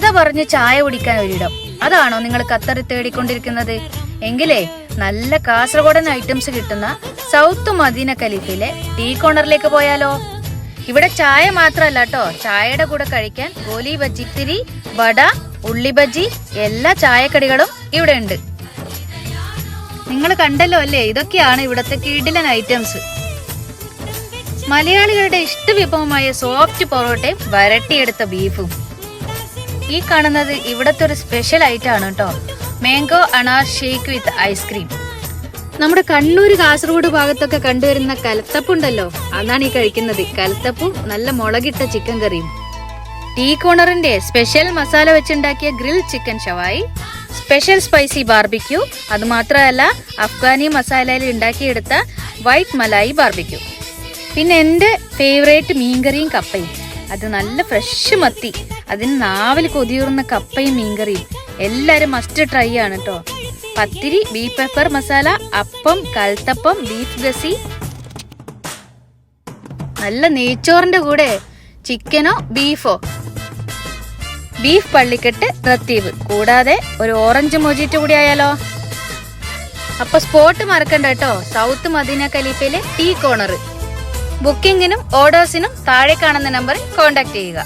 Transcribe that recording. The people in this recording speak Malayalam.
കഥ പറഞ്ഞ് ചായ കുടിക്കാൻ ഒരിടം, അതാണോ നിങ്ങൾ ഖത്തറിൽ തേടിക്കൊണ്ടിരിക്കുന്നത്? എങ്കിലേ നല്ല കാസർഗോഡൻ ഐറ്റംസ് കിട്ടുന്ന സൗത്ത് മദീന ഖലീഫയിലെ ടീ കോർണറിലേക്ക് പോയാലോ? ഇവിടെ ചായ മാത്രല്ല കേട്ടോ, ചായയുടെ കൂടെ കഴിക്കാൻ ഗോലി ബജ്ജി, തിരി, വട, ഉള്ളി ബജ്ജി എല്ലാ ചായക്കടികളും ഇവിടെ ഉണ്ട്. നിങ്ങൾ കണ്ടല്ലോ അല്ലേ, ഇതൊക്കെയാണ് ഇവിടത്തെ കിടിലൻ ഐറ്റംസ്. മലയാളികളുടെ ഇഷ്ടവിഭവമായ സോഫ്റ്റ് പൊറോട്ടയും വരട്ടിയെടുത്ത ബീഫും. ഈ കാണുന്നത് ഇവിടത്തെ ഒരു സ്പെഷ്യൽ ഐറ്റം ആണ് കേട്ടോ, mango anar shake with ice cream. നമ്മുടെ കണ്ണൂർ കാസർഗോഡ് ഭാഗത്തൊക്കെ കണ്ടുവരുന്ന കലത്തപ്പുണ്ടല്ലോ, അതാണ് ഈ കഴിക്കുന്നത്. കലത്തപ്പും നല്ല മുളകിട്ട ചിക്കൻ കറിയും. ടീ കോർണറിന്റെ സ്പെഷ്യൽ മസാല വെച്ചുണ്ടാക്കിയ ഗ്രിൽ ചിക്കൻ ഷവായി, സ്പെഷ്യൽ സ്പൈസി ബാർബിക്യൂ, അത് മാത്രമല്ല അഫ്ഗാനി മസാലയിൽ ഉണ്ടാക്കിയെടുത്ത വൈറ്റ് മലായി ബാർബിക്യൂ. പിന്നെ എൻ്റെ ഫേവറേറ്റ് മീൻകറിയും കപ്പയും, അത് നല്ല ഫ്രഷ് മത്തി, അതിന് നാവിൽ കൊതിയൂറുന്ന കപ്പയും മീൻകറിയും എല്ലാവരും മസ്റ്റ് ട്രൈ ആണ് കേട്ടോ. പത്തിരി, ബീഫ് പെപ്പർ മസാല, അപ്പം, കൽത്തപ്പം, ബീഫ് ഗസി, നല്ല നെയ്ച്ചോറിന്റെ കൂടെ ചിക്കനോ ബീഫോ, ബീഫ് പള്ളിക്കെട്ട് റത്തീവ്, കൂടാതെ ഒരു ഓറഞ്ച് മൊജിറ്റോ കൂടി ആയാലോ. അപ്പൊ സ്പോട്ട് മറക്കണ്ട കേട്ടോ, സൗത്ത് മദീന ഖലീഫയിലെ ടീ കോർണർ. ബുക്കിംഗിനും ഓർഡേഴ്സിനും താഴെ കാണുന്ന നമ്പറിൽ കോൺടാക്ട് ചെയ്യുക.